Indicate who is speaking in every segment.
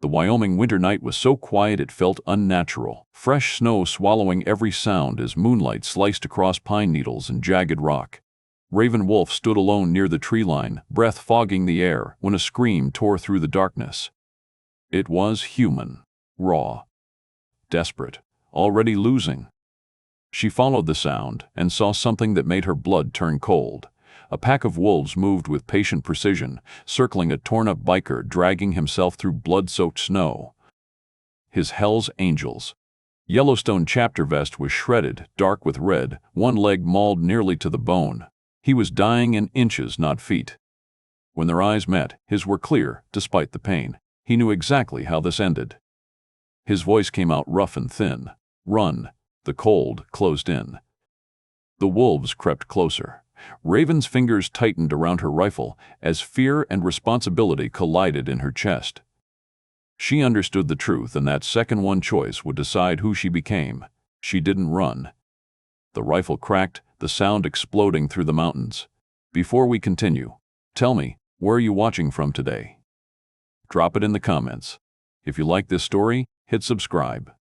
Speaker 1: The Wyoming winter night was so quiet it felt unnatural, fresh snow swallowing every sound as moonlight sliced across pine needles and jagged rock. Raven Wolf stood alone near the tree line, breath fogging the air, when a scream tore through the darkness. It was human, raw, desperate, already losing. She followed the sound and saw something that made her blood turn cold. A pack of wolves moved with patient precision, circling a torn-up biker dragging himself through blood-soaked snow. His Hell's Angels. Yellowstone chapter vest was shredded, dark with red, one leg mauled nearly to the bone. He was dying in inches, not feet. When their eyes met, his were clear, despite the pain. He knew exactly how this ended. His voice came out rough and thin. Run. The cold closed in. The wolves crept closer. Raven's fingers tightened around her rifle as fear and responsibility collided in her chest. She understood the truth, and that second one choice would decide who she became. She didn't run. The rifle cracked, the sound exploding through the mountains. Before we continue, tell me, where are you watching from today? Drop it in the comments. If you like this story, hit subscribe.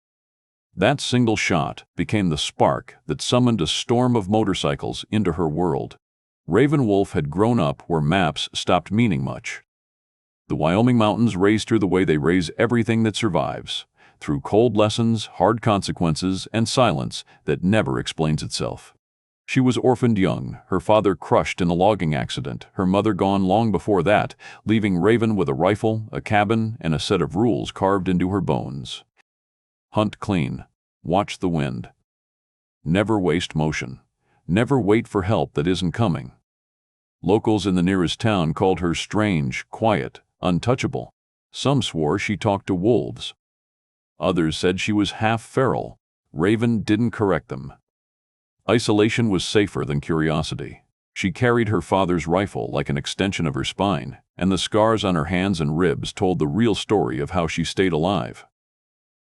Speaker 1: That single shot became the spark that summoned a storm of motorcycles into her world. Raven Wolf had grown up where maps stopped meaning much. The Wyoming mountains raised her the way they raise everything that survives, through cold lessons, hard consequences, and silence that never explains itself. She was orphaned young, her father crushed in a logging accident, her mother gone long before that, leaving Raven with a rifle, a cabin, and a set of rules carved into her bones. Hunt clean. Watch the wind. Never waste motion. Never wait for help that isn't coming. Locals in the nearest town called her strange, quiet, untouchable. Some swore she talked to wolves. Others said she was half feral. Raven didn't correct them. Isolation was safer than curiosity. She carried her father's rifle like an extension of her spine, and the scars on her hands and ribs told the real story of how she stayed alive.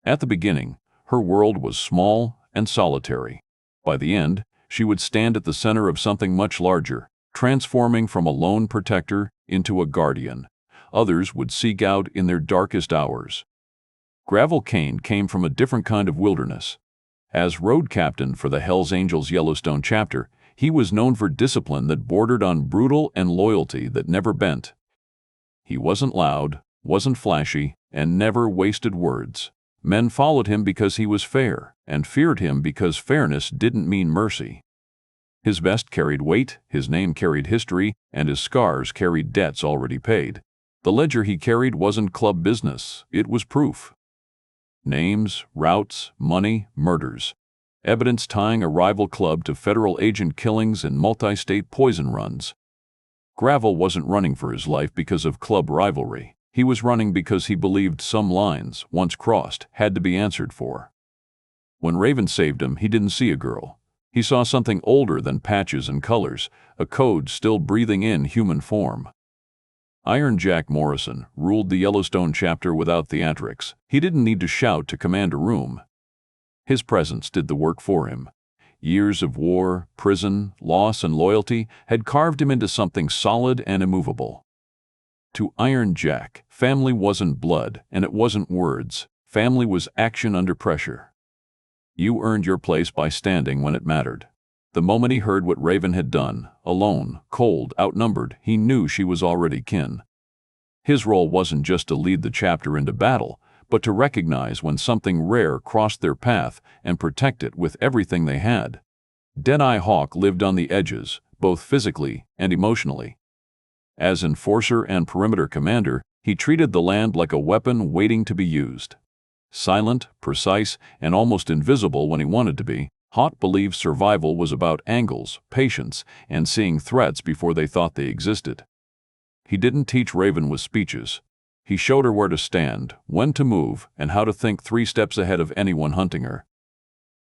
Speaker 1: At the beginning, her world was small and solitary. By the end, she would stand at the center of something much larger, transforming from a lone protector into a guardian. Others would seek out in their darkest hours. Gravel Kane came from a different kind of wilderness. As road captain for the Hells Angels Yellowstone chapter, he was known for discipline that bordered on brutal and loyalty that never bent. He wasn't loud, wasn't flashy, and never wasted words. Men followed him because he was fair, and feared him because fairness didn't mean mercy. His vest carried weight, his name carried history, and his scars carried debts already paid. The ledger he carried wasn't club business, it was proof. Names, routes, money, murders. Evidence tying a rival club to federal agent killings and multi-state poison runs. Gravel wasn't running for his life because of club rivalry. He was running because he believed some lines, once crossed, had to be answered for. When Raven saved him, he didn't see a girl. He saw something older than patches and colors, a code still breathing in human form. Iron Jack Morrison ruled the Yellowstone chapter without theatrics. He didn't need to shout to command a room. His presence did the work for him. Years of war, prison, loss, and loyalty had carved him into something solid and immovable. To Iron Jack, family wasn't blood, and it wasn't words. Family was action under pressure. You earned your place by standing when it mattered. The moment he heard what Raven had done, alone, cold, outnumbered, he knew she was already kin. His role wasn't just to lead the chapter into battle, but to recognize when something rare crossed their path and protect it with everything they had. Deadeye Hawk lived on the edges, both physically and emotionally. As enforcer and perimeter commander, he treated the land like a weapon waiting to be used. Silent, precise, and almost invisible when he wanted to be, Hawk believed survival was about angles, patience, and seeing threats before they thought they existed. He didn't teach Raven with speeches. He showed her where to stand, when to move, and how to think 3 steps ahead of anyone hunting her.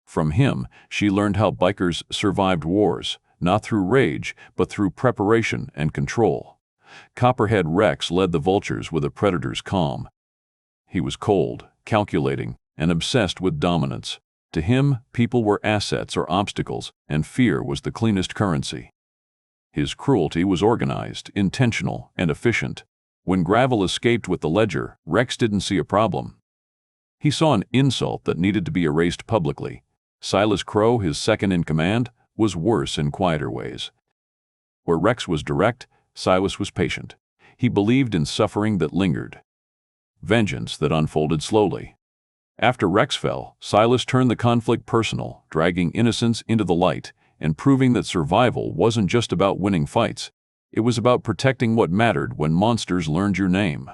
Speaker 1: From him, she learned how bikers survived wars, not through rage, but through preparation and control. Copperhead Rex led the vultures with a predator's calm. He was cold, calculating, and obsessed with dominance. To him, people were assets or obstacles, and fear was the cleanest currency. His cruelty was organized, intentional, and efficient. When Gravel escaped with the ledger, Rex didn't see a problem. He saw an insult that needed to be erased publicly. Silas Crow, his second-in-command, was worse in quieter ways. Where Rex was direct, Silas was patient. He believed in suffering that lingered, vengeance that unfolded slowly. After Rex fell, Silas turned the conflict personal, dragging innocence into the light and proving that survival wasn't just about winning fights. It was about protecting what mattered when monsters learned your name.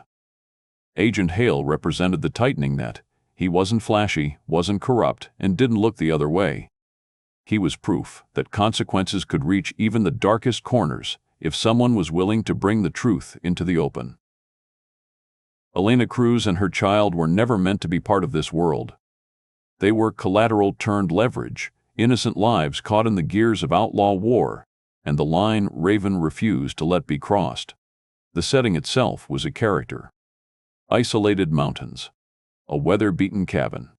Speaker 1: Agent Hale represented the tightening net. He wasn't flashy, wasn't corrupt, and didn't look the other way. He was proof that consequences could reach even the darkest corners if someone was willing to bring the truth into the open. Elena Cruz and her child were never meant to be part of this world. They were collateral turned leverage, innocent lives caught in the gears of outlaw war, and the line Raven refused to let be crossed. The setting itself was a character. Isolated mountains, a weather-beaten cabin,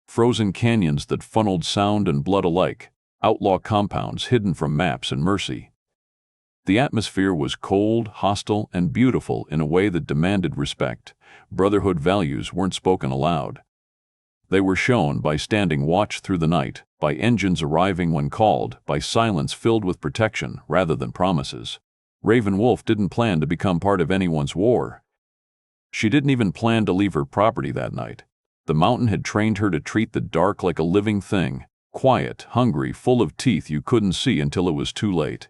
Speaker 1: frozen canyons that funneled sound and blood alike, outlaw compounds hidden from maps and mercy. The atmosphere was cold, hostile, and beautiful in a way that demanded respect. Brotherhood values weren't spoken aloud. They were shown by standing watch through the night, by engines arriving when called, by silence filled with protection rather than promises. Raven Wolf didn't plan to become part of anyone's war. She didn't even plan to leave her property that night. The mountain had trained her to treat the dark like a living thing, quiet, hungry, full of teeth you couldn't see until it was too late.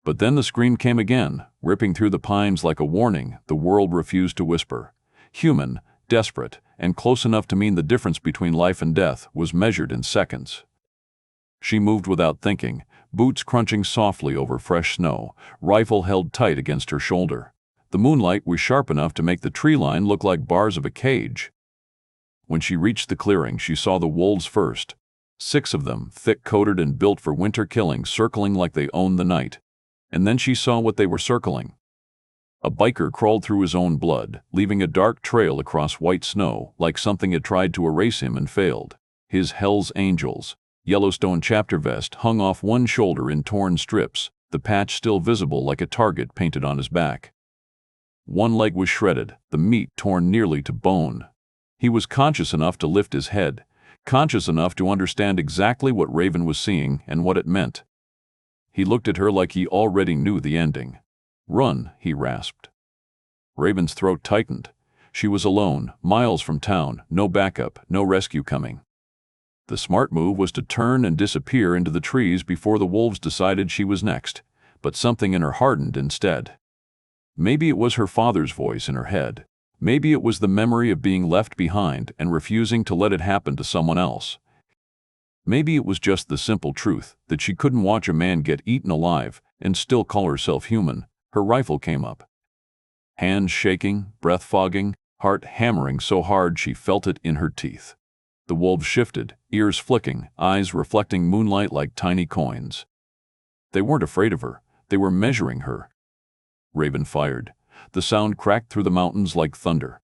Speaker 1: But then the scream came again, ripping through the pines like a warning the world refused to whisper. Human, desperate, and close enough to mean the difference between life and death was measured in seconds. She moved without thinking, boots crunching softly over fresh snow, rifle held tight against her shoulder. The moonlight was sharp enough to make the tree line look like bars of a cage. When she reached the clearing, she saw the wolves first. 6 of them, thick-coated and built for winter killing, circling like they owned the night. And then she saw what they were circling. A biker crawled through his own blood, leaving a dark trail across white snow, like something had tried to erase him and failed. His Hell's Angels, Yellowstone chapter vest hung off one shoulder in torn strips, the patch still visible like a target painted on his back. One leg was shredded, the meat torn nearly to bone. He was conscious enough to lift his head, conscious enough to understand exactly what Raven was seeing and what it meant. He looked at her like he already knew the ending. "Run," he rasped. Raven's throat tightened. She was alone, miles from town, no backup, no rescue coming. The smart move was to turn and disappear into the trees before the wolves decided she was next, but something in her hardened instead. Maybe it was her father's voice in her head. Maybe it was the memory of being left behind and refusing to let it happen to someone else. Maybe it was just the simple truth that she couldn't watch a man get eaten alive and still call herself human. Her rifle came up. Hands shaking, breath fogging, heart hammering so hard she felt it in her teeth. The wolves shifted, ears flicking, eyes reflecting moonlight like tiny coins. They weren't afraid of her. They were measuring her. Raven fired. The sound cracked through the mountains like thunder.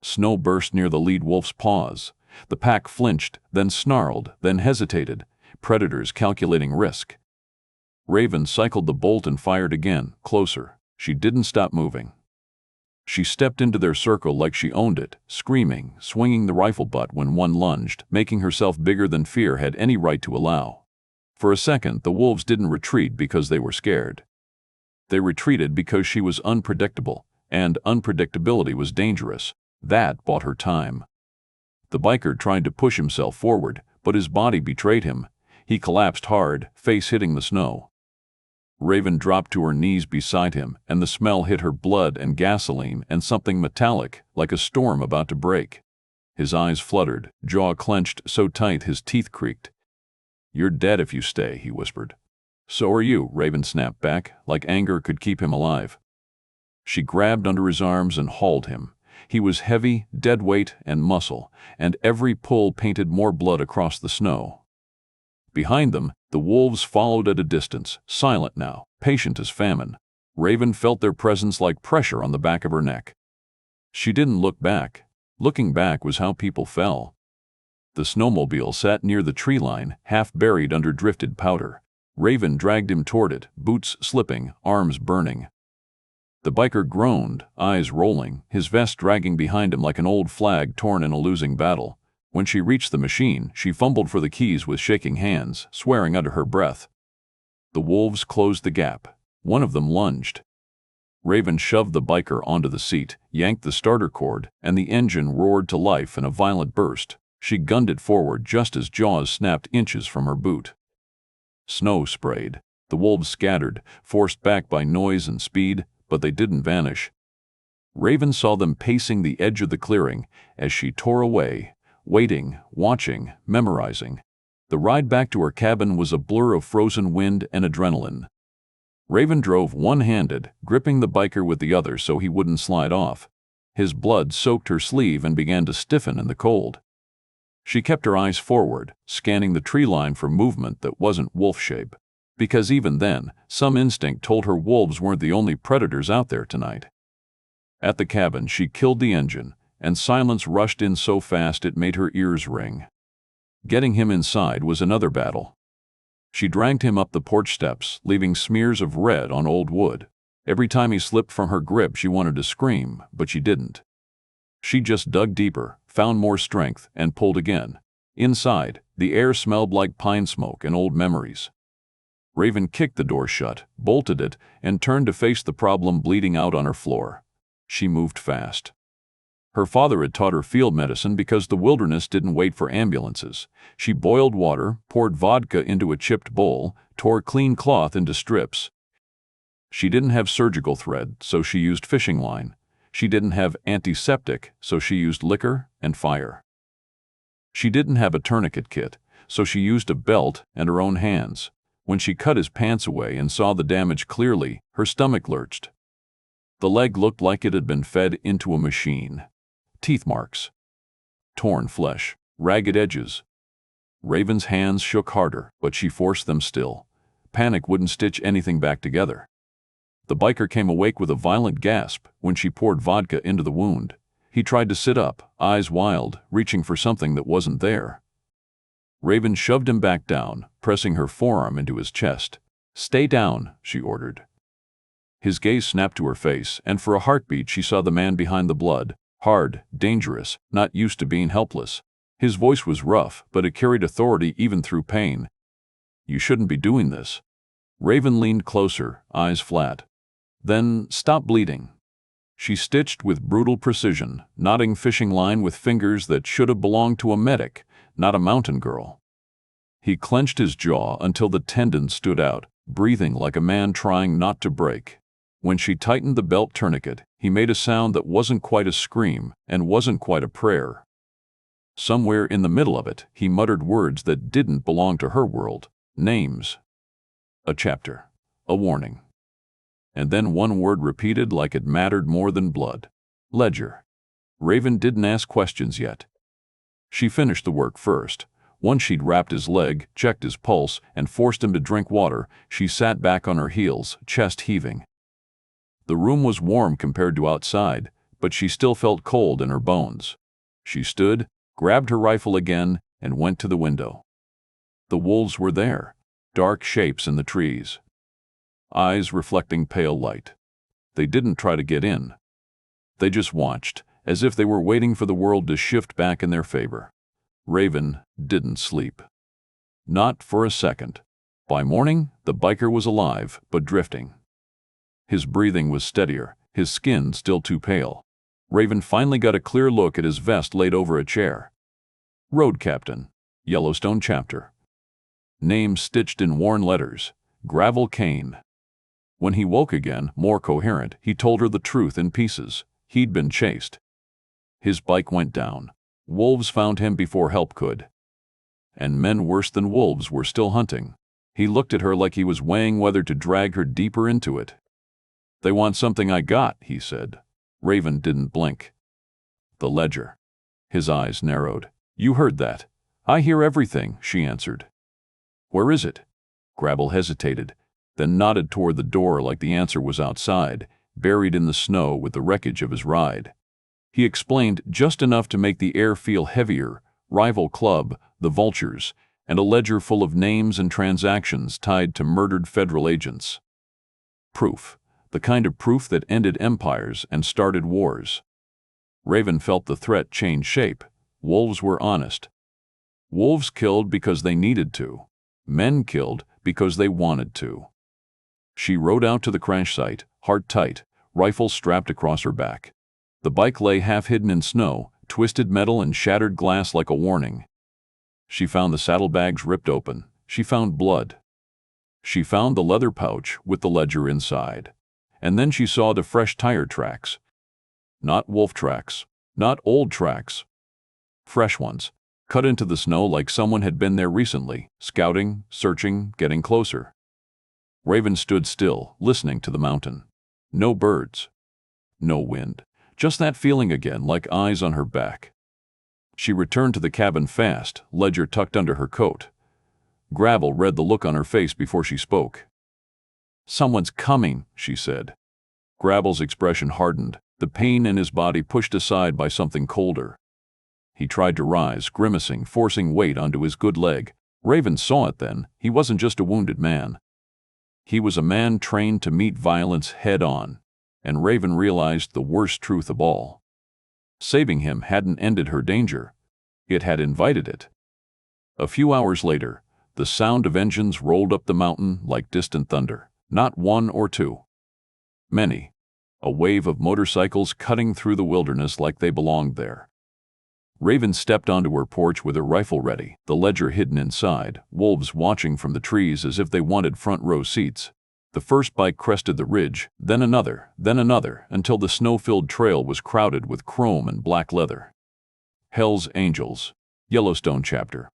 Speaker 1: Snow burst near the lead wolf's paws. The pack flinched, then snarled, then hesitated, predators calculating risk. Raven cycled the bolt and fired again, closer. She didn't stop moving. She stepped into their circle like she owned it, screaming, swinging the rifle butt when one lunged, making herself bigger than fear had any right to allow. For a second, the wolves didn't retreat because they were scared. They retreated because she was unpredictable, and unpredictability was dangerous. That bought her time. The biker tried to push himself forward, but his body betrayed him. He collapsed hard, face hitting the snow. Raven dropped to her knees beside him, and the smell hit her blood and gasoline and something metallic, like a storm about to break. His eyes fluttered, jaw clenched so tight his teeth creaked. "You're dead if you stay," he whispered. "So are you," Raven snapped back, like anger could keep him alive. She grabbed under his arms and hauled him. He was heavy, dead weight, and muscle, and every pull painted more blood across the snow. Behind them, the wolves followed at a distance, silent now, patient as famine. Raven felt their presence like pressure on the back of her neck. She didn't look back. Looking back was how people fell. The snowmobile sat near the tree line, half buried under drifted powder. Raven dragged him toward it, boots slipping, arms burning. The biker groaned, eyes rolling, his vest dragging behind him like an old flag torn in a losing battle. When she reached the machine, she fumbled for the keys with shaking hands, swearing under her breath. The wolves closed the gap. One of them lunged. Raven shoved the biker onto the seat, yanked the starter cord, and the engine roared to life in a violent burst. She gunned it forward just as jaws snapped inches from her boot. Snow sprayed. The wolves scattered, forced back by noise and speed, but they didn't vanish. Raven saw them pacing the edge of the clearing as she tore away, waiting, watching, memorizing. The ride back to her cabin was a blur of frozen wind and adrenaline. Raven drove one-handed, gripping the biker with the other so he wouldn't slide off. His blood soaked her sleeve and began to stiffen in the cold. She kept her eyes forward, scanning the tree line for movement that wasn't wolf shape. Because even then, some instinct told her wolves weren't the only predators out there tonight. At the cabin, she killed the engine, and silence rushed in so fast it made her ears ring. Getting him inside was another battle. She dragged him up the porch steps, leaving smears of red on old wood. Every time he slipped from her grip, she wanted to scream, but she didn't. She just dug deeper, found more strength, and pulled again. Inside, the air smelled like pine smoke and old memories. Raven kicked the door shut, bolted it, and turned to face the problem bleeding out on her floor. She moved fast. Her father had taught her field medicine because the wilderness didn't wait for ambulances. She boiled water, poured vodka into a chipped bowl, tore clean cloth into strips. She didn't have surgical thread, so she used fishing line. She didn't have antiseptic, so she used liquor and fire. She didn't have a tourniquet kit, so she used a belt and her own hands. When she cut his pants away and saw the damage clearly, her stomach lurched. The leg looked like it had been fed into a machine. Teeth marks. Torn flesh. Ragged edges. Raven's hands shook harder, but she forced them still. Panic wouldn't stitch anything back together. The biker came awake with a violent gasp when she poured vodka into the wound. He tried to sit up, eyes wild, reaching for something that wasn't there. Raven shoved him back down, pressing her forearm into his chest. "Stay down," she ordered. His gaze snapped to her face, and for a heartbeat she saw the man behind the blood. Hard, dangerous, not used to being helpless. His voice was rough, but it carried authority even through pain. "You shouldn't be doing this." Raven leaned closer, eyes flat. "Then stop bleeding." She stitched with brutal precision, knotting fishing line with fingers that should have belonged to a medic, not a mountain girl. He clenched his jaw until the tendons stood out, breathing like a man trying not to break. When she tightened the belt tourniquet, he made a sound that wasn't quite a scream and wasn't quite a prayer. Somewhere in the middle of it, he muttered words that didn't belong to her world. Names. A chapter. A warning. And then one word repeated like it mattered more than blood. Ledger. Raven didn't ask questions yet. She finished the work first. Once she'd wrapped his leg, checked his pulse, and forced him to drink water, she sat back on her heels, chest heaving. The room was warm compared to outside, but she still felt cold in her bones. She stood, grabbed her rifle again, and went to the window. The wolves were there, dark shapes in the trees. Eyes reflecting pale light. They didn't try to get in. They just watched, as if they were waiting for the world to shift back in their favor. Raven didn't sleep. Not for a second. By morning, the biker was alive, but drifting. His breathing was steadier, his skin still too pale. Raven finally got a clear look at his vest laid over a chair. Road Captain. Yellowstone Chapter. Name stitched in worn letters. Gravel Kane. When he woke again, more coherent, he told her the truth in pieces. He'd been chased. His bike went down. Wolves found him before help could. And men worse than wolves were still hunting. He looked at her like he was weighing whether to drag her deeper into it. "They want something I got," he said. Raven didn't blink. "The ledger." His eyes narrowed. "You heard that." "I hear everything," she answered. "Where is it?" Gravel hesitated, then nodded toward the door like the answer was outside, buried in the snow with the wreckage of his ride. He explained just enough to make the air feel heavier: rival club, the Vultures, and a ledger full of names and transactions tied to murdered federal agents. Proof. the kind of proof that ended empires and started wars. Raven felt the threat change shape. Wolves were honest. Wolves killed because they needed to. Men killed because they wanted to. She rode out to the crash site, heart tight, rifle strapped across her back. The bike lay half hidden in snow, twisted metal and shattered glass like a warning. She found the saddlebags ripped open. She found blood. She found the leather pouch with the ledger inside. And then she saw the fresh tire tracks. Not wolf tracks, not old tracks. Fresh ones, cut into the snow like someone had been there recently, scouting, searching, getting closer. Raven stood still, listening to the mountain. No birds. No wind. Just that feeling again, like eyes on her back. She returned to the cabin fast, ledger tucked under her coat. Gravel read the look on her face before she spoke. "Someone's coming," she said. Gravel's expression hardened, the pain in his body pushed aside by something colder. He tried to rise, grimacing, forcing weight onto his good leg. Raven saw it then. He wasn't just a wounded man. He was a man trained to meet violence head-on, and Raven realized the worst truth of all. Saving him hadn't ended her danger. It had invited it. A few hours later, the sound of engines rolled up the mountain like distant thunder. Not one or two. Many. A wave of motorcycles cutting through the wilderness like they belonged there. Raven stepped onto her porch with her rifle ready, the ledger hidden inside, wolves watching from the trees as if they wanted front row seats. The first bike crested the ridge, then another, until the snow-filled trail was crowded with chrome and black leather. Hell's Angels, Yellowstone chapter.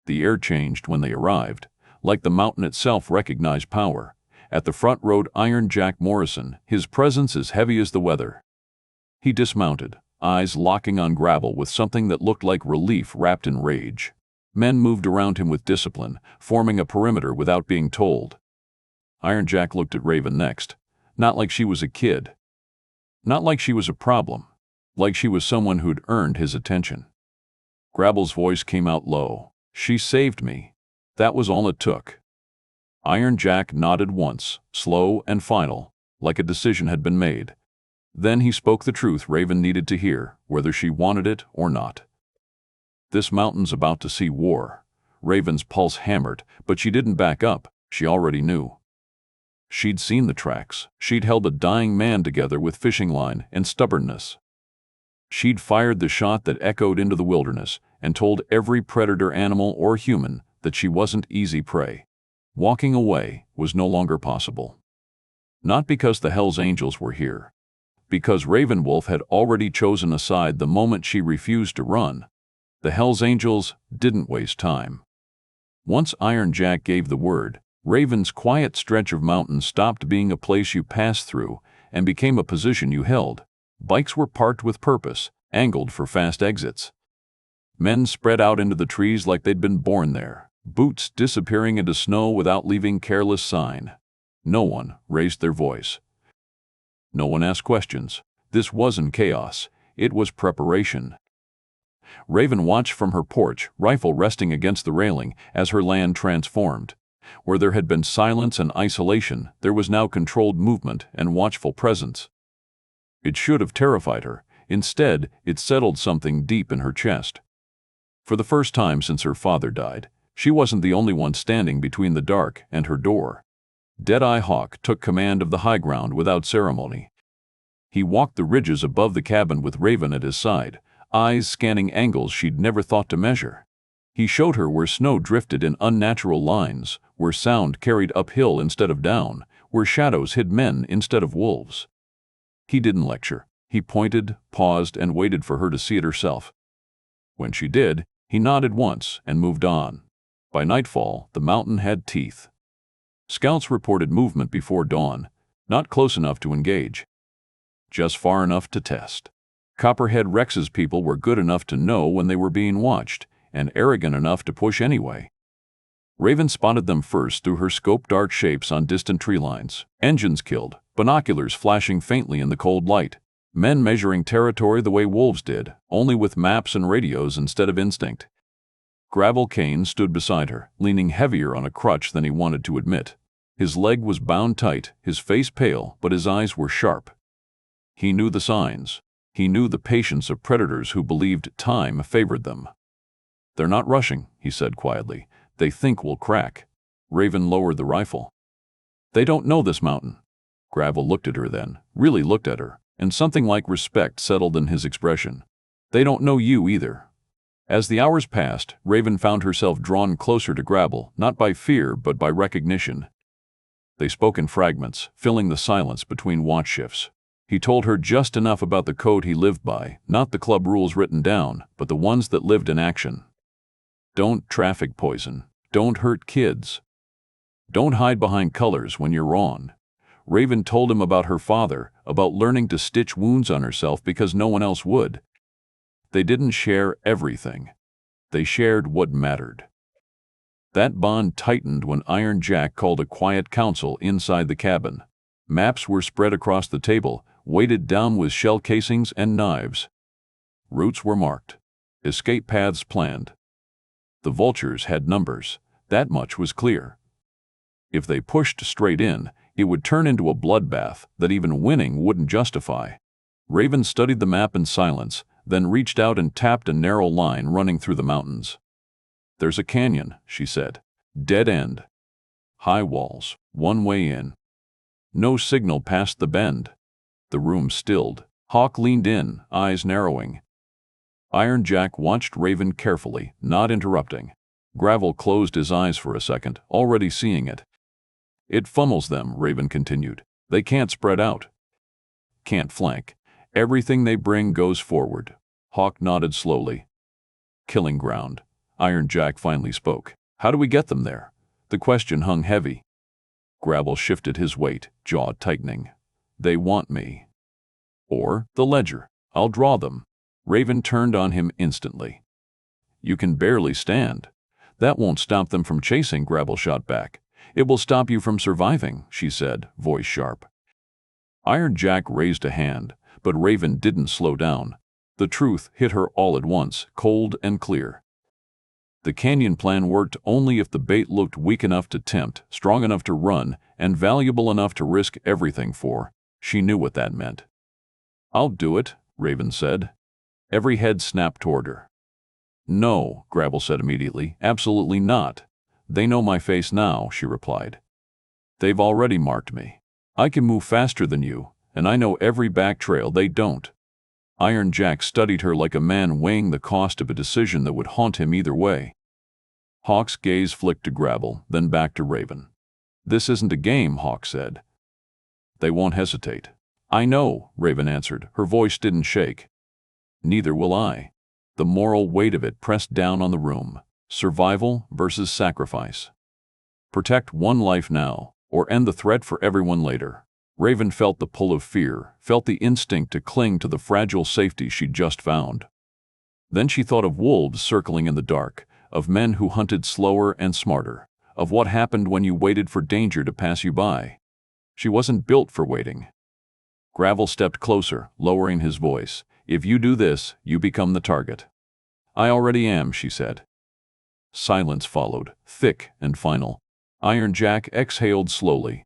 Speaker 1: The air changed when they arrived, like the mountain itself recognized power. At the front rode Iron Jack Morrison, his presence as heavy as the weather. He dismounted, eyes locking on Gravel with something that looked like relief wrapped in rage. Men moved around him with discipline, forming a perimeter without being told. Iron Jack looked at Raven next, not like she was a kid. Not like she was a problem, like she was someone who'd earned his attention. Gravel's voice came out low. "She saved me. That was all it took." Iron Jack nodded once, slow and final, like a decision had been made. Then he spoke the truth Raven needed to hear, whether she wanted it or not. "This mountain's about to see war." Raven's pulse hammered, but she didn't back up. She already knew. She'd seen the tracks. She'd held a dying man together with fishing line and stubbornness. She'd fired the shot that echoed into the wilderness and told every predator, animal or human, that she wasn't easy prey. Walking away was no longer possible. Not because the Hells Angels were here. Because Raven Wolf had already chosen a side the moment she refused to run. The Hells Angels didn't waste time. Once Iron Jack gave the word, Raven's quiet stretch of mountain stopped being a place you passed through and became a position you held. Bikes were parked with purpose, angled for fast exits. Men spread out into the trees like they'd been born there, boots disappearing into snow without leaving careless sign. No one raised their voice. No one asked questions. This wasn't chaos. It was preparation. Raven watched from her porch, rifle resting against the railing, as her land transformed. Where there had been silence and isolation, there was now controlled movement and watchful presence. It should have terrified her. Instead, it settled something deep in her chest. For the first time since her father died, she wasn't the only one standing between the dark and her door. Deadeye Hawk took command of the high ground without ceremony. He walked the ridges above the cabin with Raven at his side, eyes scanning angles she'd never thought to measure. He showed her where snow drifted in unnatural lines, where sound carried uphill instead of down, where shadows hid men instead of wolves. He didn't lecture. He pointed, paused, and waited for her to see it herself. When she did, he nodded once and moved on. By nightfall, the mountain had teeth. Scouts reported movement before dawn, not close enough to engage. Just far enough to test. Copperhead Rex's people were good enough to know when they were being watched, and arrogant enough to push anyway. Raven spotted them first through her scope, dark shapes on distant tree lines. Engines killed, binoculars flashing faintly in the cold light. Men measuring territory the way wolves did, only with maps and radios instead of instinct. Gravel Kane stood beside her, leaning heavier on a crutch than he wanted to admit. His leg was bound tight, his face pale, but his eyes were sharp. He knew the signs. He knew the patience of predators who believed time favored them. "They're not rushing," he said quietly. "They think we'll crack." Raven lowered the rifle. "They don't know this mountain." Gravel looked at her then, really looked at her, and something like respect settled in his expression. "They don't know you either." As the hours passed, Raven found herself drawn closer to Gravel, not by fear but by recognition. They spoke in fragments, filling the silence between watch shifts. He told her just enough about the code he lived by, not the club rules written down, but the ones that lived in action. Don't traffic poison. Don't hurt kids. Don't hide behind colors when you're wrong. Raven told him about her father, about learning to stitch wounds on herself because no one else would. They didn't share everything. They shared what mattered. That bond tightened when Iron Jack called a quiet council inside the cabin. Maps were spread across the table, weighted down with shell casings and knives. Routes were marked. Escape paths planned. The vultures had numbers. That much was clear. If they pushed straight in, it would turn into a bloodbath that even winning wouldn't justify. Raven studied the map in silence, then reached out and tapped a narrow line running through the mountains. "There's a canyon," she said. "Dead end. High walls, one way in. No signal past the bend." The room stilled. Hawk leaned in, eyes narrowing. Iron Jack watched Raven carefully, not interrupting. Gravel closed his eyes for a second, already seeing it. "It funnels them," Raven continued. "They can't spread out. Can't flank. Everything they bring goes forward." Hawk nodded slowly. "Killing ground." Iron Jack finally spoke. "How do we get them there?" The question hung heavy. Gravel shifted his weight, jaw tightening. "They want me. Or the ledger. I'll draw them." Raven turned on him instantly. "You can barely stand." "That won't stop them from chasing," Gravel shot back. "It will stop you from surviving," she said, voice sharp. Iron Jack raised a hand, but Raven didn't slow down. The truth hit her all at once, cold and clear. The canyon plan worked only if the bait looked weak enough to tempt, strong enough to run, and valuable enough to risk everything for. She knew what that meant. "I'll do it," Raven said. Every head snapped toward her. "No," Gravel said immediately. "Absolutely not. They know my face now," she replied. "They've already marked me. I can move faster than you, and I know every back trail they don't." Iron Jack studied her like a man weighing the cost of a decision that would haunt him either way. Hawk's gaze flicked to Gravel, then back to Raven. "This isn't a game," Hawk said. "They won't hesitate." "I know," Raven answered. Her voice didn't shake. "Neither will I." The moral weight of it pressed down on the room. Survival versus sacrifice. Protect one life now, or end the threat for everyone later. Raven felt the pull of fear, felt the instinct to cling to the fragile safety she'd just found. Then she thought of wolves circling in the dark, of men who hunted slower and smarter, of what happened when you waited for danger to pass you by. She wasn't built for waiting. Gravel stepped closer, lowering his voice. "If you do this, you become the target." "I already am," she said. Silence followed, thick and final. Iron Jack exhaled slowly.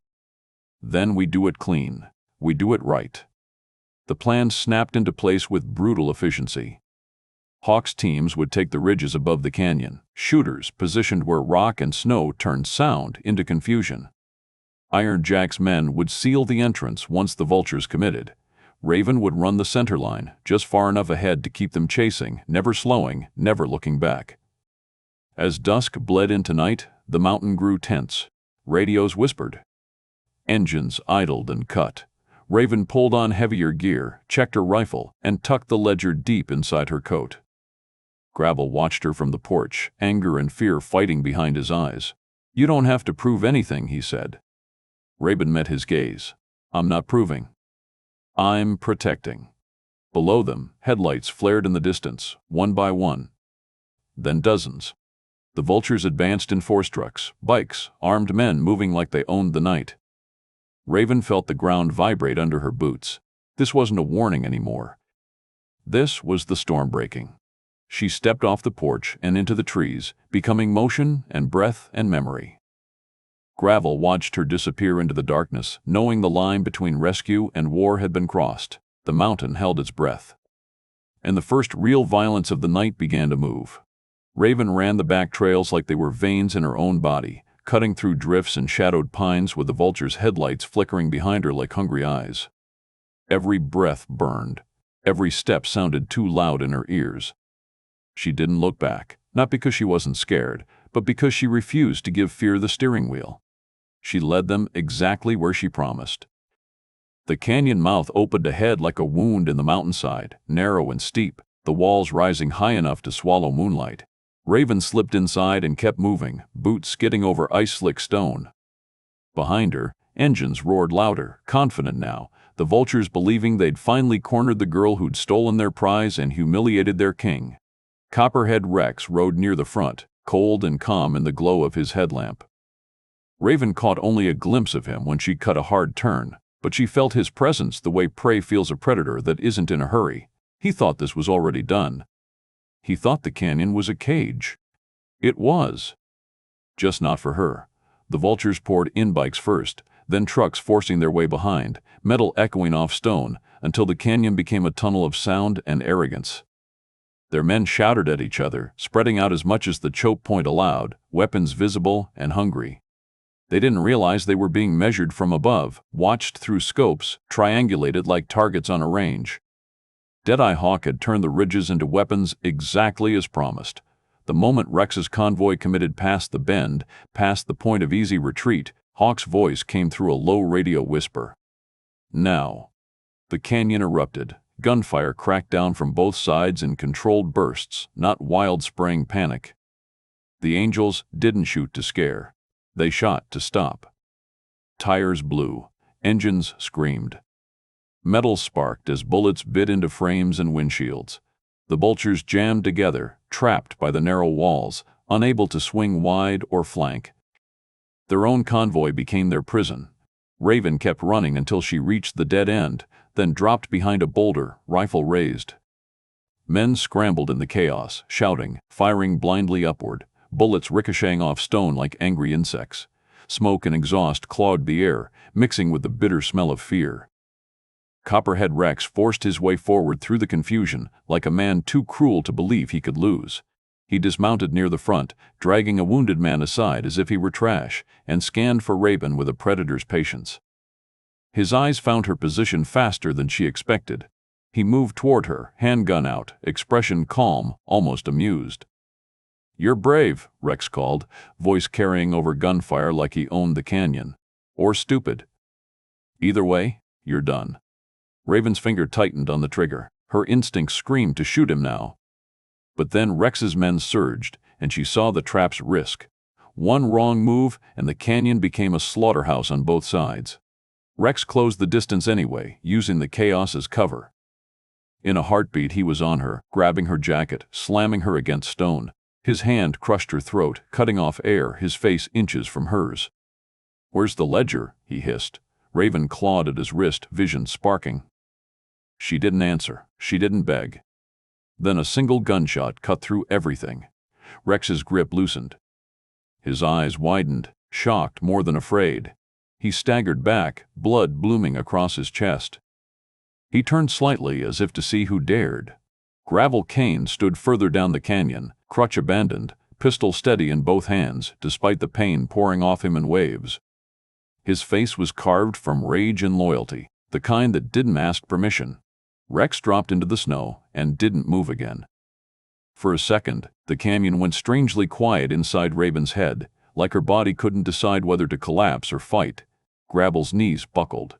Speaker 1: "Then we do it clean. We do it right." The plan snapped into place with brutal efficiency. Hawk's teams would take the ridges above the canyon, shooters positioned where rock and snow turned sound into confusion. Iron Jack's men would seal the entrance once the vultures committed. Raven would run the center line, just far enough ahead to keep them chasing, never slowing, never looking back. As dusk bled into night, the mountain grew tense. Radios whispered. Engines idled and cut. Raven pulled on heavier gear, checked her rifle, and tucked the ledger deep inside her coat. Gravel watched her from the porch, anger and fear fighting behind his eyes. "You don't have to prove anything," he said. Raven met his gaze. "I'm not proving. I'm protecting." Below them, headlights flared in the distance, one by one. Then dozens. The vultures advanced in force trucks, bikes, armed men moving like they owned the night. Raven felt the ground vibrate under her boots. This wasn't a warning anymore. This was the storm breaking. She stepped off the porch and into the trees, becoming motion and breath and memory. Gravel watched her disappear into the darkness, knowing the line between rescue and war had been crossed. The mountain held its breath. And the first real violence of the night began to move. Raven ran the back trails like they were veins in her own body, cutting through drifts and shadowed pines with the vulture's headlights flickering behind her like hungry eyes. Every breath burned. Every step sounded too loud in her ears. She didn't look back, not because she wasn't scared, but because she refused to give fear the steering wheel. She led them exactly where she promised. The canyon mouth opened ahead like a wound in the mountainside, narrow and steep, the walls rising high enough to swallow moonlight. Raven slipped inside and kept moving, boots skidding over ice-slick stone. Behind her, engines roared louder, confident now, the vultures believing they'd finally cornered the girl who'd stolen their prize and humiliated their king. Copperhead Rex rode near the front, cold and calm in the glow of his headlamp. Raven caught only a glimpse of him when she cut a hard turn, but she felt his presence the way prey feels a predator that isn't in a hurry. He thought this was already done. He thought the canyon was a cage. It was. Just not for her. The vultures poured in bikes first, then trucks forcing their way behind, metal echoing off stone, until the canyon became a tunnel of sound and arrogance. Their men shouted at each other, spreading out as much as the choke point allowed, weapons visible and hungry. They didn't realize they were being measured from above, watched through scopes, triangulated like targets on a range. Deadeye Hawk had turned the ridges into weapons exactly as promised. The moment Rex's convoy committed past the bend, past the point of easy retreat, Hawk's voice came through a low radio whisper. Now. The canyon erupted. Gunfire cracked down from both sides in controlled bursts, not wild spraying panic. The Angels didn't shoot to scare. They shot to stop. Tires blew. Engines screamed. Metal sparked as bullets bit into frames and windshields. The vultures jammed together, trapped by the narrow walls, unable to swing wide or flank. Their own convoy became their prison. Raven kept running until she reached the dead end, then dropped behind a boulder, rifle raised. Men scrambled in the chaos, shouting, firing blindly upward, bullets ricocheting off stone like angry insects. Smoke and exhaust clogged the air, mixing with the bitter smell of fear. Copperhead Rex forced his way forward through the confusion, like a man too cruel to believe he could lose. He dismounted near the front, dragging a wounded man aside as if he were trash, and scanned for Raven with a predator's patience. His eyes found her position faster than she expected. He moved toward her, handgun out, expression calm, almost amused. "You're brave," Rex called, voice carrying over gunfire like he owned the canyon. "Or stupid. Either way, you're done." Raven's finger tightened on the trigger. Her instinct screamed to shoot him now. But then Rex's men surged, and she saw the trap's risk. One wrong move, and the canyon became a slaughterhouse on both sides. Rex closed the distance anyway, using the chaos as cover. In a heartbeat he was on her, grabbing her jacket, slamming her against stone. His hand crushed her throat, cutting off air, his face inches from hers. "Where's the ledger?" he hissed. Raven clawed at his wrist, vision sparking. She didn't answer. She didn't beg. Then a single gunshot cut through everything. Rex's grip loosened. His eyes widened, shocked more than afraid. He staggered back, blood blooming across his chest. He turned slightly as if to see who dared. Gravel Kane stood further down the canyon, crutch abandoned, pistol steady in both hands, despite the pain pouring off him in waves. His face was carved from rage and loyalty, the kind that didn't ask permission. Rex dropped into the snow and didn't move again. For a second, the canyon went strangely quiet inside Raven's head, like her body couldn't decide whether to collapse or fight. Gravel's knees buckled.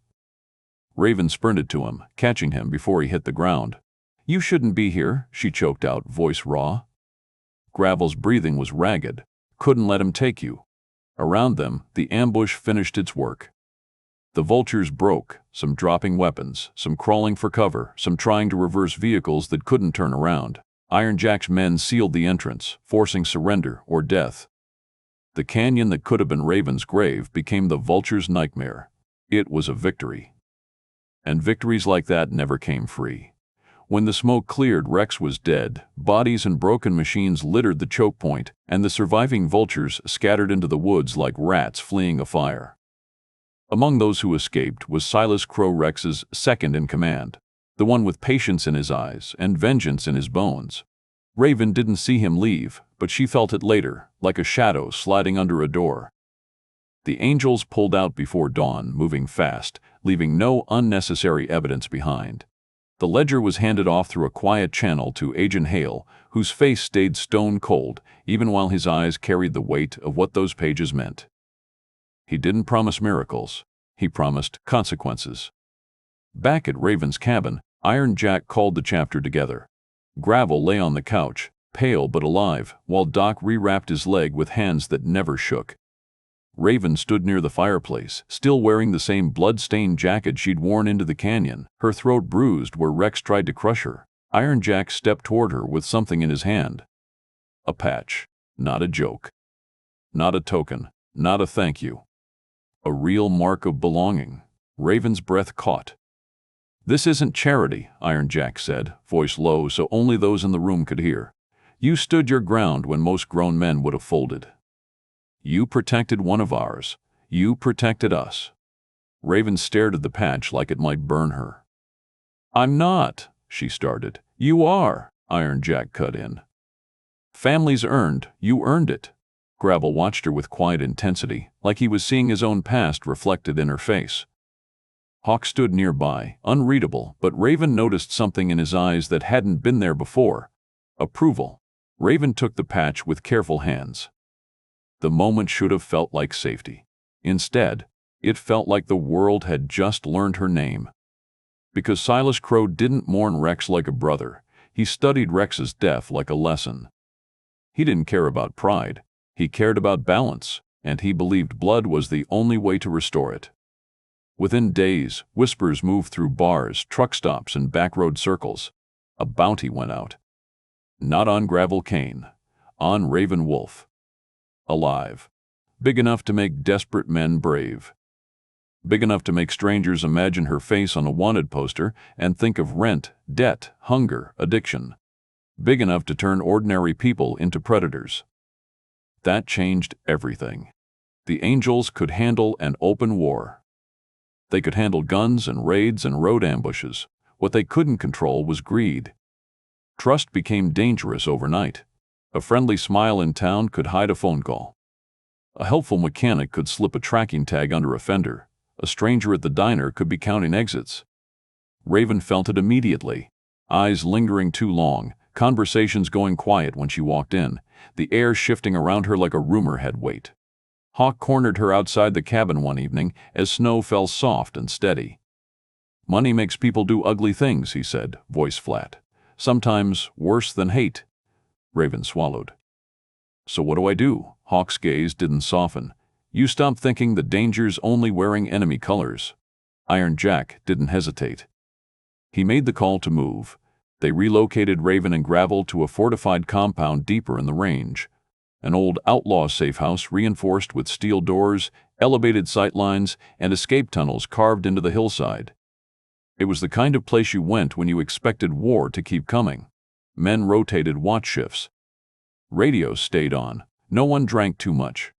Speaker 1: Raven sprinted to him, catching him before he hit the ground. "You shouldn't be here," she choked out, voice raw. Gravel's breathing was ragged. "Couldn't let him take you." Around them, the ambush finished its work. The vultures broke, some dropping weapons, some crawling for cover, some trying to reverse vehicles that couldn't turn around. Iron Jack's men sealed the entrance, forcing surrender or death. The canyon that could have been Raven's grave became the vulture's nightmare. It was a victory. And victories like that never came free. When the smoke cleared, Rex was dead. Bodies and broken machines littered the choke point, and the surviving vultures scattered into the woods like rats fleeing a fire. Among those who escaped was Silas Crow, Rex's second in command, the one with patience in his eyes and vengeance in his bones. Raven didn't see him leave, but she felt it later, like a shadow sliding under a door. The Angels pulled out before dawn, moving fast, leaving no unnecessary evidence behind. The ledger was handed off through a quiet channel to Agent Hale, whose face stayed stone cold, even while his eyes carried the weight of what those pages meant. He didn't promise miracles. He promised consequences. Back at Raven's cabin, Iron Jack called the chapter together. Gravel lay on the couch, pale but alive, while Doc rewrapped his leg with hands that never shook. Raven stood near the fireplace, still wearing the same blood-stained jacket she'd worn into the canyon, her throat bruised where Rex tried to crush her. Iron Jack stepped toward her with something in his hand. A patch. Not a joke. Not a token. Not a thank you. A real mark of belonging. Raven's breath caught. "This isn't charity," Iron Jack said, voice low so only those in the room could hear. "You stood your ground when most grown men would have folded. You protected one of ours. You protected us." Raven stared at the patch like it might burn her. "I'm not," she started. "You are," Iron Jack cut in. "Family's earned. You earned it." Gravel watched her with quiet intensity, like he was seeing his own past reflected in her face. Hawk stood nearby, unreadable, but Raven noticed something in his eyes that hadn't been there before. Approval. Raven took the patch with careful hands. The moment should have felt like safety. Instead, it felt like the world had just learned her name. Because Silas Crow didn't mourn Rex like a brother, he studied Rex's death like a lesson. He didn't care about pride, he cared about balance, and he believed blood was the only way to restore it. Within days, whispers moved through bars, truck stops, and backroad circles. A bounty went out. Not on Gravel Kane, on Raven Wolf. Alive. Big enough to make desperate men brave. Big enough to make strangers imagine her face on a wanted poster and think of rent, debt, hunger, addiction. Big enough to turn ordinary people into predators. That changed everything. The Angels could handle an open war. They could handle guns and raids and road ambushes. What they couldn't control was greed. Trust became dangerous overnight. A friendly smile in town could hide a phone call. A helpful mechanic could slip a tracking tag under a fender. A stranger at the diner could be counting exits. Raven felt it immediately. Eyes lingering too long, conversations going quiet when she walked in, the air shifting around her like a rumor had weight. Hawk cornered her outside the cabin one evening as snow fell soft and steady. "Money makes people do ugly things," he said, voice flat. "Sometimes worse than hate." Raven swallowed. "So what do I do?" Hawk's gaze didn't soften. "You stop thinking the danger's only wearing enemy colors." Iron Jack didn't hesitate. He made the call to move. They relocated Raven and Gravel to a fortified compound deeper in the range. An old outlaw safe house reinforced with steel doors, elevated sightlines, and escape tunnels carved into the hillside. It was the kind of place you went when you expected war to keep coming. Men rotated watch shifts. Radios stayed on. No one drank too much.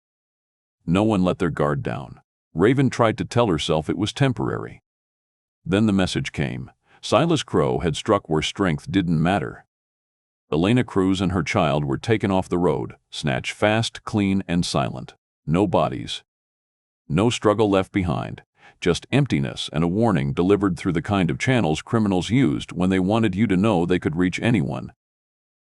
Speaker 1: No one let their guard down. Raven tried to tell herself it was temporary. Then the message came. Silas Crow had struck where strength didn't matter. Elena Cruz and her child were taken off the road, snatched fast, clean, and silent. No bodies. No struggle left behind. Just emptiness and a warning delivered through the kind of channels criminals used when they wanted you to know they could reach anyone.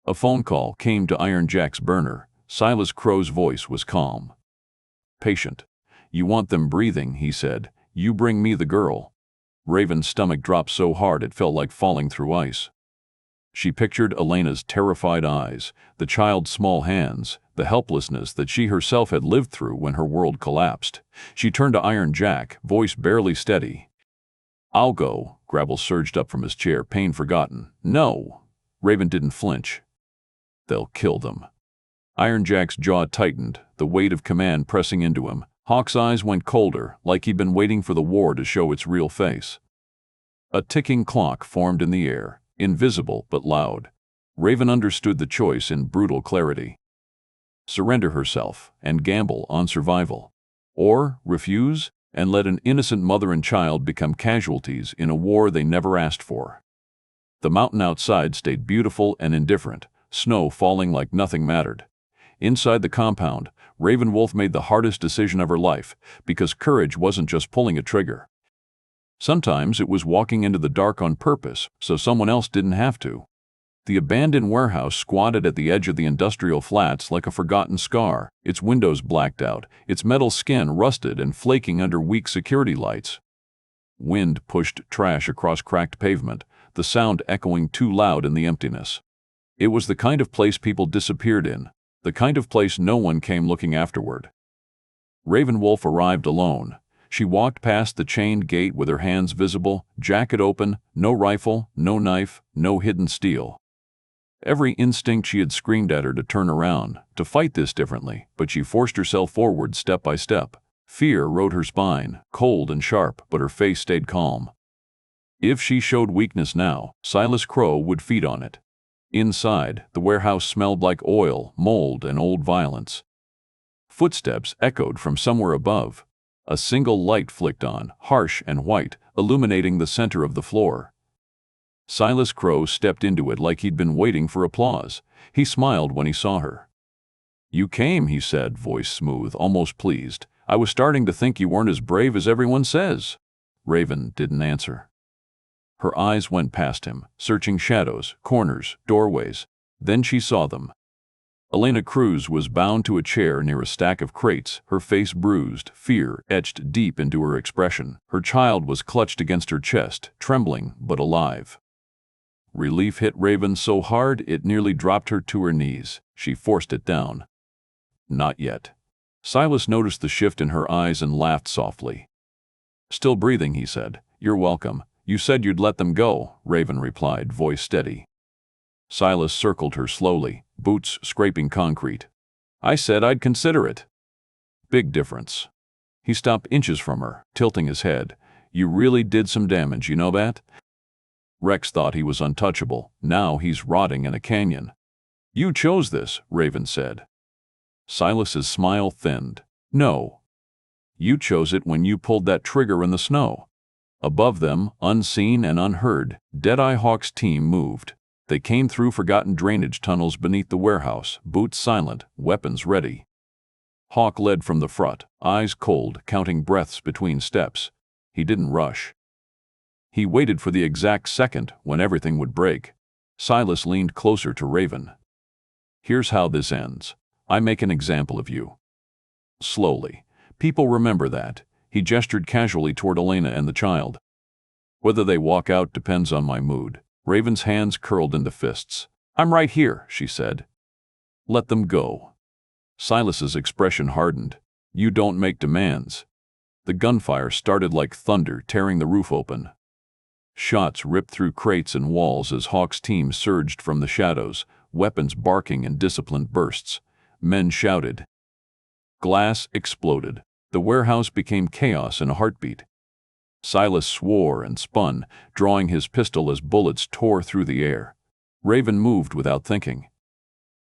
Speaker 1: A phone call came to Iron Jack's burner. Silas Crow's voice was calm. Patient. "You want them breathing," he said. "You bring me the girl." Raven's stomach dropped so hard it felt like falling through ice. She pictured Elena's terrified eyes, the child's small hands, the helplessness that she herself had lived through when her world collapsed. She turned to Iron Jack, voice barely steady. "I'll go." Gravel surged up from his chair, pain forgotten. "No." Raven didn't flinch. "They'll kill them." Iron Jack's jaw tightened, the weight of command pressing into him. Hawk's eyes went colder, like he'd been waiting for the war to show its real face. A ticking clock formed in the air. invisible but loud. Raven understood the choice in brutal clarity. Surrender herself and gamble on survival. Or refuse and let an innocent mother and child become casualties in a war they never asked for. The mountain outside stayed beautiful and indifferent, snow falling like nothing mattered. Inside the compound, Raven Wolf made the hardest decision of her life, because courage wasn't just pulling a trigger. Sometimes it was walking into the dark on purpose so someone else didn't have to. The abandoned warehouse squatted at the edge of the industrial flats like a forgotten scar, its windows blacked out, its metal skin rusted and flaking under weak security lights. Wind pushed trash across cracked pavement, the sound echoing too loud in the emptiness. It was the kind of place people disappeared in, the kind of place no one came looking afterward. Raven Wolf arrived alone. She walked past the chained gate with her hands visible, jacket open, no rifle, no knife, no hidden steel. Every instinct she had screamed at her to turn around, to fight this differently, but she forced herself forward step by step. Fear rode her spine, cold and sharp, but her face stayed calm. If she showed weakness now, Silas Crow would feed on it. Inside, the warehouse smelled like oil, mold, and old violence. Footsteps echoed from somewhere above. A single light flicked on, harsh and white, illuminating the center of the floor. Silas Crow stepped into it like he'd been waiting for applause. He smiled when he saw her. "You came," he said, voice smooth, almost pleased. "I was starting to think you weren't as brave as everyone says." Raven didn't answer. Her eyes went past him, searching shadows, corners, doorways. Then she saw them. Elena Cruz was bound to a chair near a stack of crates, her face bruised, fear etched deep into her expression. Her child was clutched against her chest, trembling but alive. Relief hit Raven so hard it nearly dropped her to her knees. She forced it down. "Not yet." Silas noticed the shift in her eyes and laughed softly. "Still breathing," he said. "You're welcome. You said you'd let them go," Raven replied, voice steady. Silas circled her slowly, boots scraping concrete. "I said I'd consider it." "Big difference." He stopped inches from her, tilting his head. "You really did some damage, you know that?" Rex thought he was untouchable. Now he's rotting in a canyon. "You chose this," Raven said. Silas's smile thinned. "No. You chose it when you pulled that trigger in the snow." Above them, unseen and unheard, Deadeye Hawk's team moved. They came through forgotten drainage tunnels beneath the warehouse, boots silent, weapons ready. Hawk led from the front, eyes cold, counting breaths between steps. He didn't rush. He waited for the exact second when everything would break. Silas leaned closer to Raven. "Here's how this ends. I make an example of you." Slowly. "People remember that." He gestured casually toward Elena and the child. "Whether they walk out depends on my mood." Raven's hands curled into fists. "I'm right here," she said. "Let them go." Silas's expression hardened. "You don't make demands." The gunfire started like thunder, tearing the roof open. Shots ripped through crates and walls as Hawk's team surged from the shadows, weapons barking in disciplined bursts. Men shouted. Glass exploded. The warehouse became chaos in a heartbeat. Silas swore and spun, drawing his pistol as bullets tore through the air. Raven moved without thinking.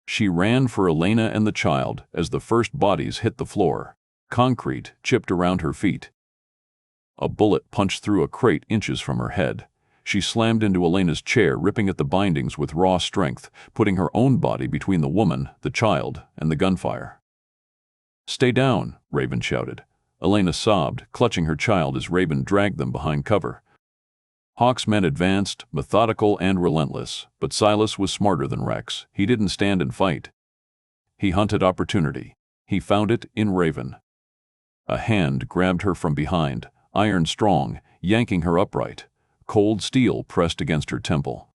Speaker 1: She ran for Elena and the child as the first bodies hit the floor. Concrete chipped around her feet. A bullet punched through a crate inches from her head. She slammed into Elena's chair, ripping at the bindings with raw strength, putting her own body between the woman, the child, and the gunfire. "Stay down," Raven shouted. Elena sobbed, clutching her child as Raven dragged them behind cover. Hawk's men advanced, methodical and relentless, but Silas was smarter than Rex. He didn't stand and fight. He hunted opportunity. He found it in Raven. A hand grabbed her from behind, iron strong, yanking her upright. Cold steel pressed against her temple.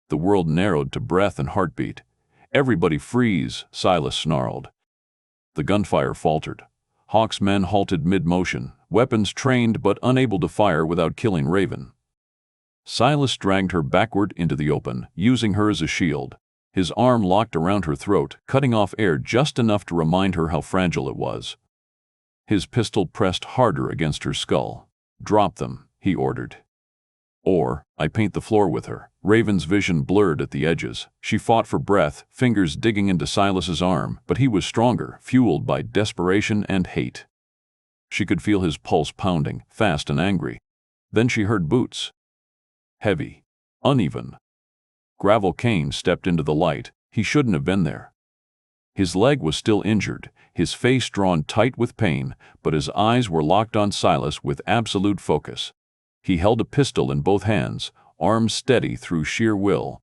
Speaker 1: The world narrowed to breath and heartbeat. "Everybody freeze," Silas snarled. The gunfire faltered. Hawk's men halted mid-motion, weapons trained but unable to fire without killing Raven. Silas dragged her backward into the open, using her as a shield. His arm locked around her throat, cutting off air just enough to remind her how fragile it was. His pistol pressed harder against her skull. "Drop them," he ordered. Or, I paint the floor with her. Raven's vision blurred at the edges. She fought for breath, fingers digging into Silas's arm, but he was stronger, fueled by desperation and hate. She could feel his pulse pounding, fast and angry. Then she heard boots. Heavy. Uneven. Gravel Kane stepped into the light. He shouldn't have been there. His leg was still injured, his face drawn tight with pain, but his eyes were locked on Silas with absolute focus. He held a pistol in both hands, arms steady through sheer will.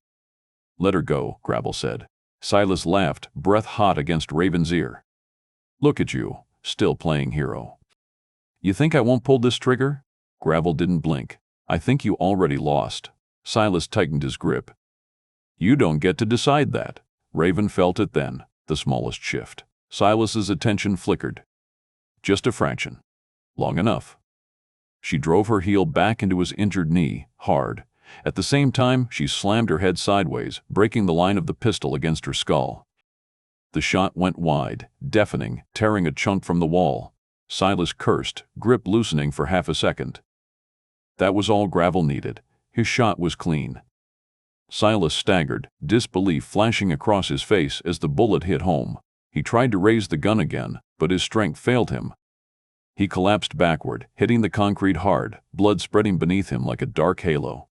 Speaker 1: "Let her go," Gravel said. Silas laughed, breath hot against Raven's ear. "Look at you, still playing hero. You think I won't pull this trigger?" Gravel didn't blink. "I think you already lost." Silas tightened his grip. "You don't get to decide that." Raven felt it then, the smallest shift. Silas's attention flickered. Just a fraction. Long enough. She drove her heel back into his injured knee, hard. At the same time, she slammed her head sideways, breaking the line of the pistol against her skull. The shot went wide, deafening, tearing a chunk from the wall. Silas cursed, grip loosening for half a second. That was all Gravel needed. His shot was clean. Silas staggered, disbelief flashing across his face as the bullet hit home. He tried to raise the gun again, but his strength failed him. He collapsed backward, hitting the concrete hard, blood spreading beneath him like a dark halo.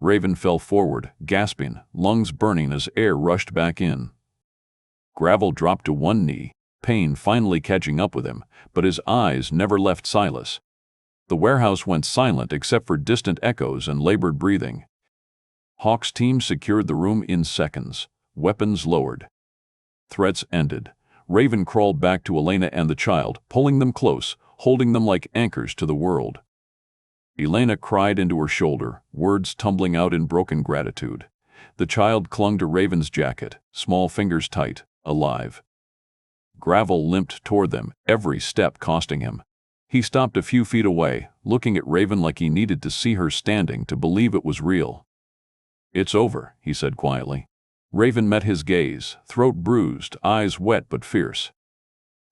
Speaker 1: Raven fell forward, gasping, lungs burning as air rushed back in. Gravel dropped to one knee, pain finally catching up with him, but his eyes never left Silas. The warehouse went silent except for distant echoes and labored breathing. Hawk's team secured the room in seconds, weapons lowered. Threats ended. Raven crawled back to Elena and the child, pulling them close, holding them like anchors to the world. Elena cried into her shoulder, words tumbling out in broken gratitude. The child clung to Raven's jacket, small fingers tight, alive. Gravel limped toward them, every step costing him. He stopped a few feet away, looking at Raven like he needed to see her standing to believe it was real. "It's over," he said quietly. Raven met his gaze, throat bruised, eyes wet but fierce.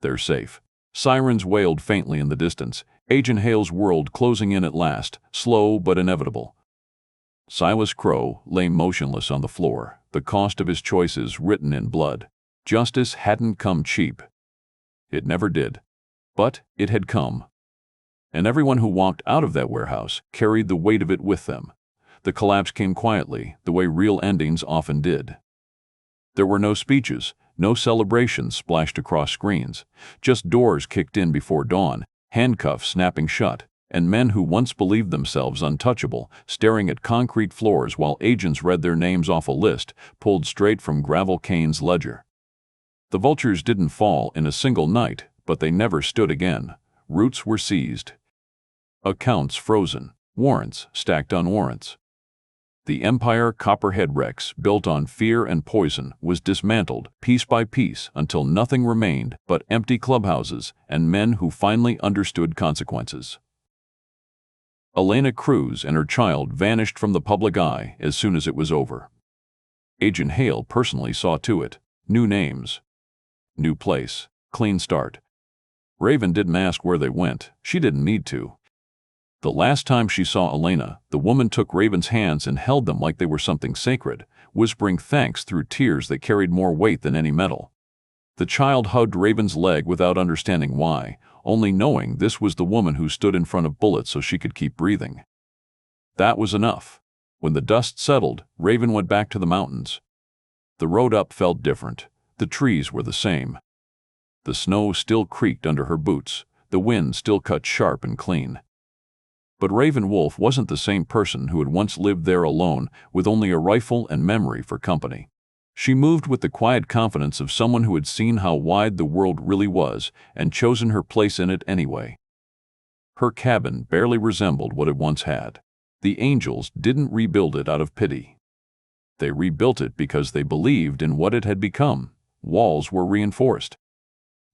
Speaker 1: "They're safe." Sirens wailed faintly in the distance, Agent Hale's world closing in at last, slow but inevitable. Silas Crow lay motionless on the floor, the cost of his choices written in blood. Justice hadn't come cheap. It never did. But it had come. And everyone who walked out of that warehouse carried the weight of it with them. The collapse came quietly, the way real endings often did. There were no speeches, no celebrations splashed across screens, just doors kicked in before dawn, handcuffs snapping shut, and men who once believed themselves untouchable staring at concrete floors while agents read their names off a list pulled straight from Gravel Kane's ledger. The vultures didn't fall in a single night, but they never stood again. Routes were seized. Accounts frozen. Warrants stacked on warrants. The Empire Copperhead Rex, built on fear and poison, was dismantled piece by piece until nothing remained but empty clubhouses and men who finally understood consequences. Elena Cruz and her child vanished from the public eye as soon as it was over. Agent Hale personally saw to it. New names. New place. Clean start. Raven didn't ask where they went. She didn't need to. The last time she saw Elena, the woman took Raven's hands and held them like they were something sacred, whispering thanks through tears that carried more weight than any metal. The child hugged Raven's leg without understanding why, only knowing this was the woman who stood in front of bullets so she could keep breathing. That was enough. When the dust settled, Raven went back to the mountains. The road up felt different. The trees were the same. The snow still creaked under her boots. The wind still cut sharp and clean. But Raven Wolf wasn't the same person who had once lived there alone with only a rifle and memory for company. She moved with the quiet confidence of someone who had seen how wide the world really was and chosen her place in it anyway. Her cabin barely resembled what it once had. The angels didn't rebuild it out of pity. They rebuilt it because they believed in what it had become. Walls were reinforced.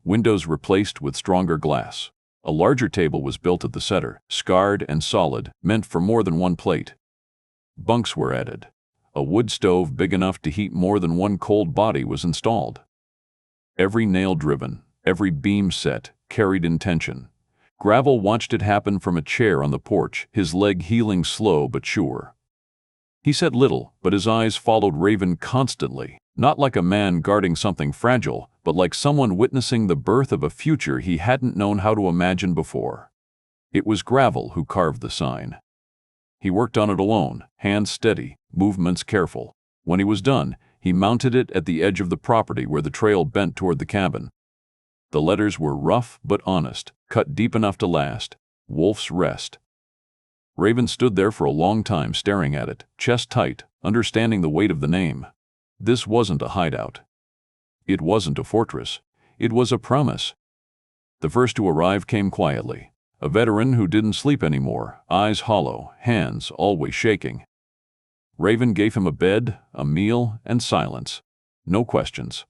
Speaker 1: Windows replaced with stronger glass. A larger table was built at the center, scarred and solid, meant for more than one plate. Bunks were added. A wood stove big enough to heat more than one cold body was installed. Every nail driven, every beam set, carried intention. Gravel watched it happen from a chair on the porch, his leg healing slow but sure. He said little, but his eyes followed Raven constantly, not like a man guarding something fragile, but like someone witnessing the birth of a future he hadn't known how to imagine before. It was Gravel who carved the sign. He worked on it alone, hands steady, movements careful. When he was done, he mounted it at the edge of the property where the trail bent toward the cabin. The letters were rough but honest, cut deep enough to last. Wolf's Rest. Raven stood there for a long time staring at it, chest tight, understanding the weight of the name. This wasn't a hideout. It wasn't a fortress. It was a promise. The first to arrive came quietly. A veteran who didn't sleep anymore, eyes hollow, hands always shaking. Raven gave him a bed, a meal, and silence. No questions.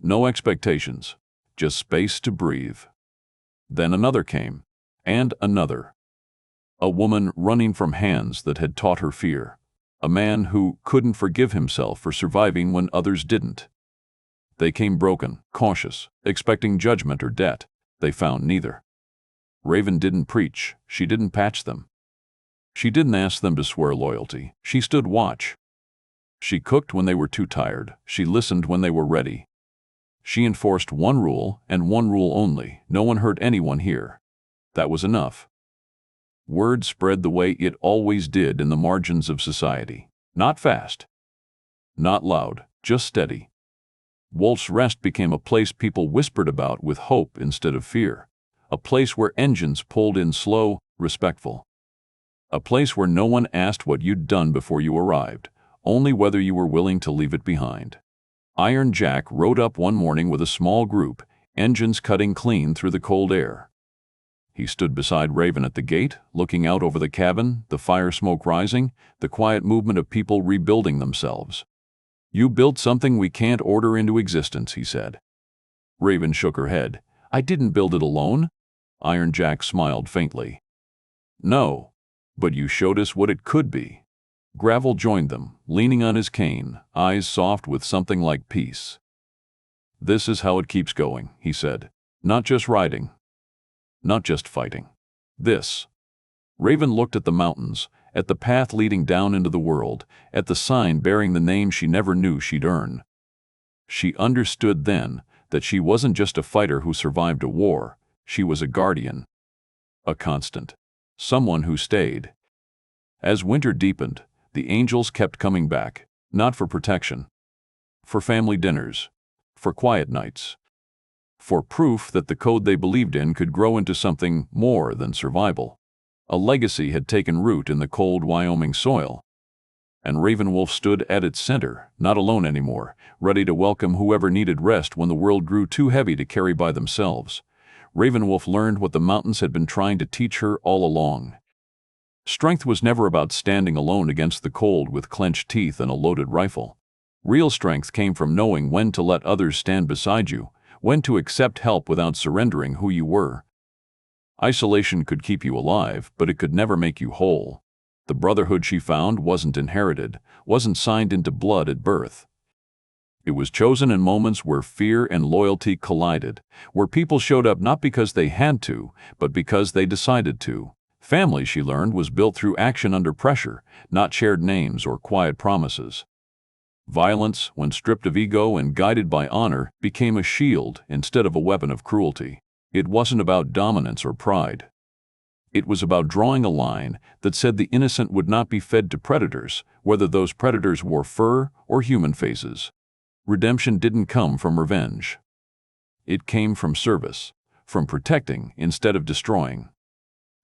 Speaker 1: No expectations. Just space to breathe. Then another came. And another. A woman running from hands that had taught her fear. A man who couldn't forgive himself for surviving when others didn't. They came broken, cautious, expecting judgment or debt. They found neither. Raven didn't preach. She didn't patch them. She didn't ask them to swear loyalty. She stood watch. She cooked when they were too tired. She listened when they were ready. She enforced one rule, and one rule only. No one hurt anyone here. That was enough. Word spread the way it always did in the margins of society. Not fast. Not loud, just steady. Wolf's Rest became a place people whispered about with hope instead of fear. A place where engines pulled in slow, respectful. A place where no one asked what you'd done before you arrived, only whether you were willing to leave it behind. Iron Jack rode up one morning with a small group, engines cutting clean through the cold air. He stood beside Raven at the gate, looking out over the cabin, the fire smoke rising, the quiet movement of people rebuilding themselves. "You built something we can't order into existence," he said. Raven shook her head. "I didn't build it alone." Iron Jack smiled faintly. "No, but you showed us what it could be." Gravel joined them, leaning on his cane, eyes soft with something like peace. "This is how it keeps going," he said. "Not just riding. Not just fighting. This." Raven looked at the mountains, at the path leading down into the world, at the sign bearing the name she never knew she'd earn. She understood then that she wasn't just a fighter who survived a war. She was a guardian. A constant. Someone who stayed. As winter deepened, the angels kept coming back, not for protection. For family dinners. For quiet nights. For proof that the code they believed in could grow into something more than survival. A legacy had taken root in the cold Wyoming soil. And Raven Wolf stood at its center, not alone anymore, ready to welcome whoever needed rest when the world grew too heavy to carry by themselves. Raven Wolf learned what the mountains had been trying to teach her all along. Strength was never about standing alone against the cold with clenched teeth and a loaded rifle. Real strength came from knowing when to let others stand beside you, when to accept help without surrendering who you were. Isolation could keep you alive, but it could never make you whole. The brotherhood she found wasn't inherited, wasn't signed into blood at birth. It was chosen in moments where fear and loyalty collided, where people showed up not because they had to, but because they decided to. Family, she learned, was built through action under pressure, not shared names or quiet promises. Violence, when stripped of ego and guided by honor, became a shield instead of a weapon of cruelty. It wasn't about dominance or pride. It was about drawing a line that said the innocent would not be fed to predators, whether those predators wore fur or human faces. Redemption didn't come from revenge. It came from service, from protecting instead of destroying,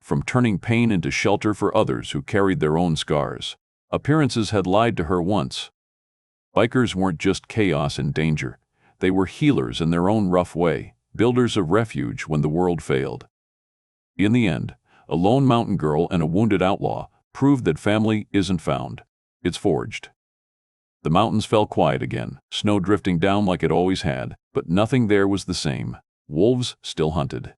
Speaker 1: from turning pain into shelter for others who carried their own scars. Appearances had lied to her once. Bikers weren't just chaos and danger. They were healers in their own rough way, builders of refuge when the world failed. In the end, a lone mountain girl and a wounded outlaw proved that family isn't found. It's forged. The mountains fell quiet again, snow drifting down like it always had, but nothing there was the same. Wolves still hunted.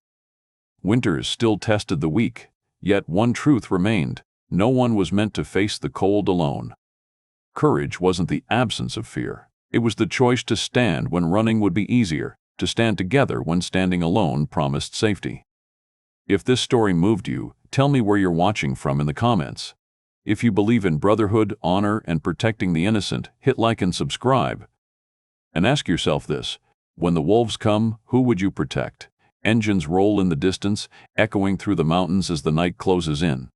Speaker 1: Winters still tested the weak, yet one truth remained: no one was meant to face the cold alone. Courage wasn't the absence of fear. It was the choice to stand when running would be easier, to stand together when standing alone promised safety. If this story moved you, tell me where you're watching from in the comments. If you believe in brotherhood, honor, and protecting the innocent, hit like and subscribe. And ask yourself this: when the wolves come, who would you protect? Engines roll in the distance, echoing through the mountains as the night closes in.